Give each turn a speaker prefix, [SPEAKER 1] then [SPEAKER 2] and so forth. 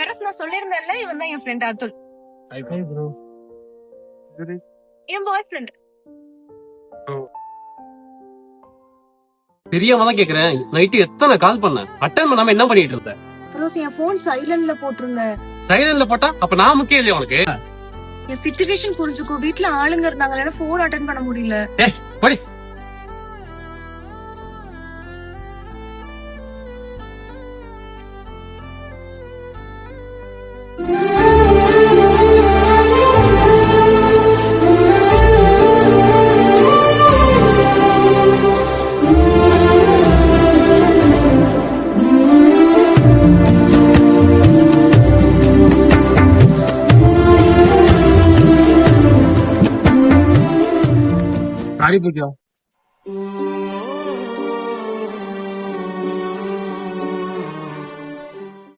[SPEAKER 1] பெருசு நான் சொல்லியிருந்தேன்ல, இவன் தான் என் ஃப்ரெண்ட் அதுல்.
[SPEAKER 2] Hi bro.
[SPEAKER 1] என் பாய் ஃப்ரெண்ட்.
[SPEAKER 2] தெரியாம தான் கேக்குறேன். நைட்டு எத்தனை கால் பண்ண, அட்டன் பண்ணாம என்ன பண்ணிட்டு இருந்த?
[SPEAKER 1] ஃபிரோஸ், என் போன் சைலண்ட்ல போட்டுருங்க.
[SPEAKER 2] சைலண்ட்ல போட்டா அப்ப நான் முக்கியம் இல்லையா உனக்கு?
[SPEAKER 1] என் சிச்சுவேஷன் புரிஞ்சுக்கோ. வீட்ல ஆளுங்க இருந்தாங்க, போன் அட்டன் பண்ண முடியல.
[SPEAKER 2] போடி. சாரி பூஜா,